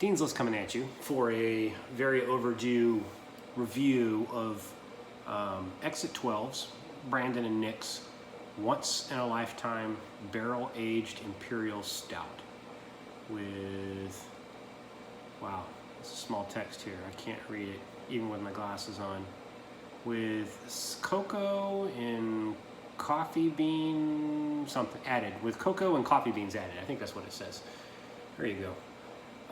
Dean's List coming at you for a very overdue review of Exit 12's, Brandon and Nick's once in a lifetime barrel aged Imperial Stout with, wow, it's a small text here. I can't read it even with my glasses on. With cocoa and coffee bean something added, with cocoa and coffee beans added. I think that's what it says. There you go.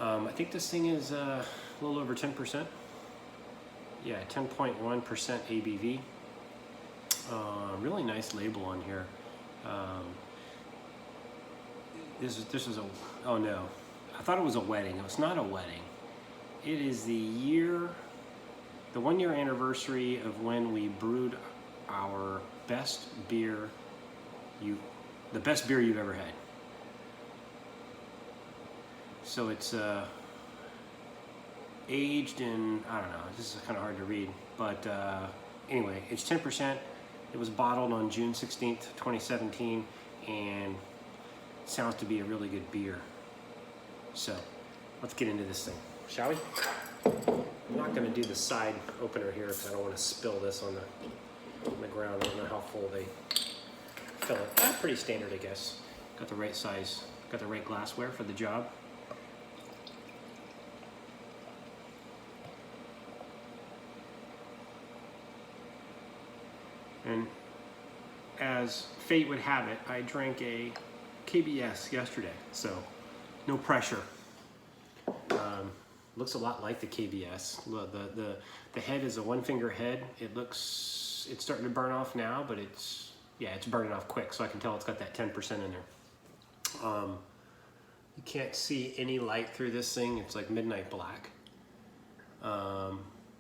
I think this thing is a little over 10%. Yeah, 10.1% ABV. Really nice label on here. This is a, oh no, I thought it was a wedding. It's not a wedding. It is the 1 year anniversary of when we brewed our best beer, the best beer you've ever had. So it's aged in, I don't know, this is kind of hard to read, but anyway, it's 10%. It was bottled on June 16th, 2017, and sounds to be a really good beer. So let's get into this thing, shall we? I'm not going to do the side opener here because I don't want to spill this on the ground. I don't know how full they fill it. Pretty standard, I guess. Got the right size, got the right glassware for the job. And as fate would have it, I drank a KBS yesterday, so no pressure. Looks a lot like the KBS. The head is a one-finger head. It's starting to burn off now, but it's burning off quick, so I can tell it's got that 10% in there. You can't see any light through this thing. It's like midnight black.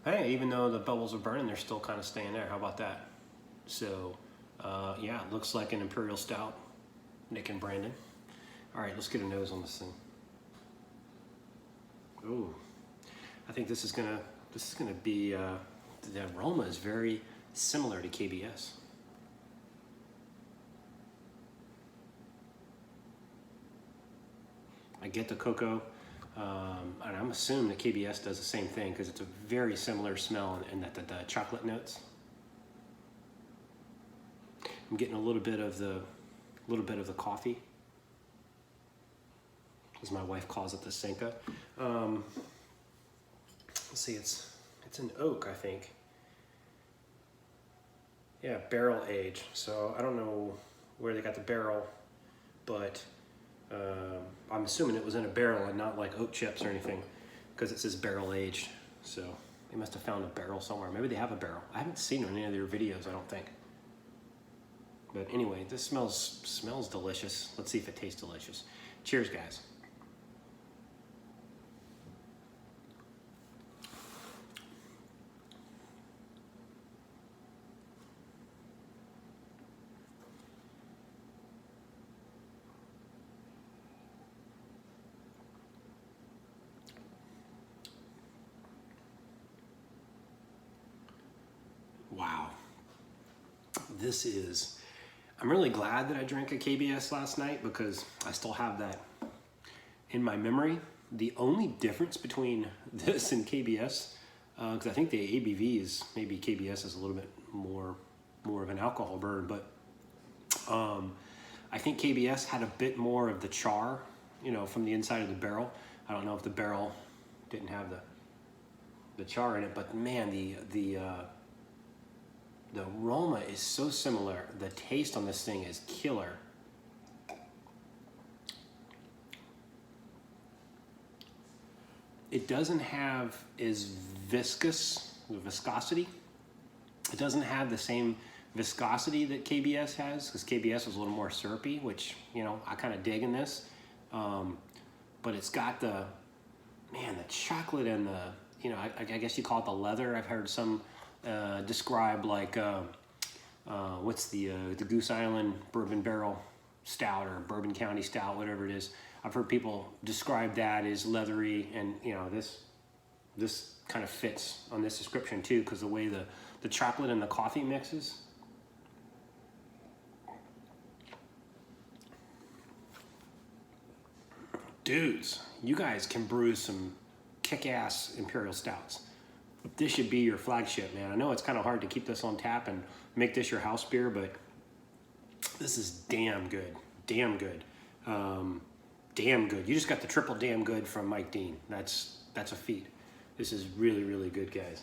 Hey, even though the bubbles are burning, they're still kind of staying there. How about that? So, yeah, it looks like an Imperial Stout, Nick and Brandon. All right, let's get a nose on this thing. Ooh, I think this is gonna be, the aroma is very similar to KBS. I get the cocoa, and I'm assuming that KBS does the same thing because it's a very similar smell and that the chocolate notes. I'm getting a little bit of the coffee, as my wife calls it, the Senka. Let's see, it's an oak, I think. Yeah, barrel age. So I don't know where they got the barrel, but I'm assuming it was in a barrel and not like oak chips or anything, because it says barrel aged. So they must have found a barrel somewhere. Maybe they have a barrel. I haven't seen it in any of their videos, I don't think. But anyway, this smells delicious. Let's see if it tastes delicious. Cheers, guys. Wow. I'm really glad that I drank a KBS last night because I still have that in my memory. The only difference between this and KBS, because I think the ABV is, maybe KBS is a little bit more of an alcohol burn, but I think KBS had a bit more of the char, from the inside of the barrel. I don't know if the barrel didn't have the char in it, but man, the aroma is so similar. The taste on this thing is killer. It doesn't have viscosity. It doesn't have the same viscosity that KBS has, because KBS was a little more syrupy, which, I kind of dig in this. But it's got the chocolate and I guess you call it the leather. I've heard some describe like what's the Goose Island bourbon-barrel stout or Bourbon County stout, whatever it is. I've heard people describe that as leathery, and this kind of fits on this description too, because the way the chocolate and the coffee mixes. dudes, you guys can brew some kick-ass Imperial Stouts. This should be your flagship, man. I know it's kind of hard to keep this on tap and make this your house beer, but this is damn good. Damn good. Damn good. You just got the triple damn good from Mike Dean. That's a feat. This is really, really good, guys.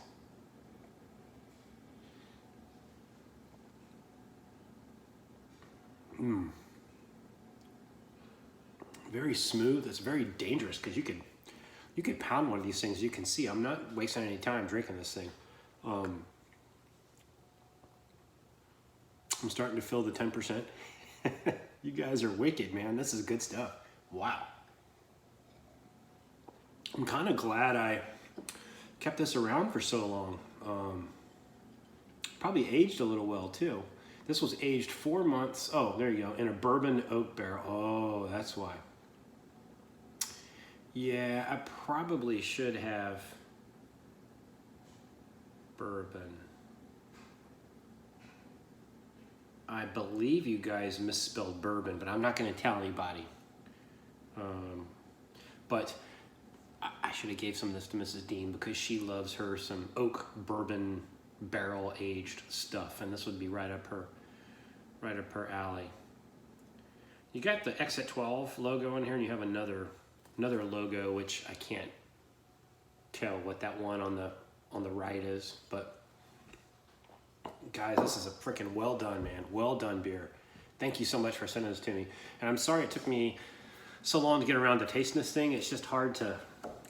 Very smooth. It's very dangerous because you could pound one of these things. You can see I'm not wasting any time drinking this thing. I'm starting to feel the 10%. You guys are wicked, man. This is good stuff. Wow. I'm kind of glad I kept this around for so long. Probably aged a little well too. This was aged 4 months. Oh, there you go. In a bourbon oak barrel. Oh, that's why. Yeah, I probably should have bourbon. I believe you guys misspelled bourbon, but I'm not going to tell anybody. But I should have gave some of this to Mrs. Dean because she loves her some oak bourbon barrel aged stuff, and this would be right up her alley. You got the Exit 12 logo in here, and you have another logo which I can't tell what that one on the right is, but guys, this is a freaking well done, man. Well done beer. Thank you so much for sending this to me. And I'm sorry it took me so long to get around to tasting this thing. It's just hard to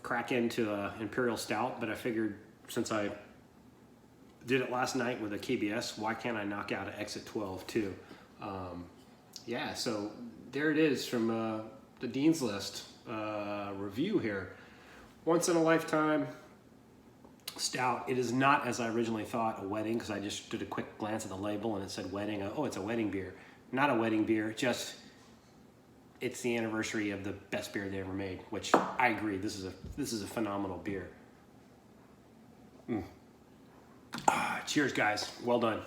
crack into an Imperial Stout, but I figured since I did it last night with a KBS, why can't I knock out an Exit 12 too? Yeah, so there it is from the Dean's List review here. Once in a lifetime stout. It is not, as I originally thought, a wedding, because I just did a quick glance at the label and it said wedding. Oh, it's a wedding beer. Not a wedding beer, just it's the anniversary of the best beer they ever made, which I agree. This is a phenomenal beer. Cheers, guys. Well done.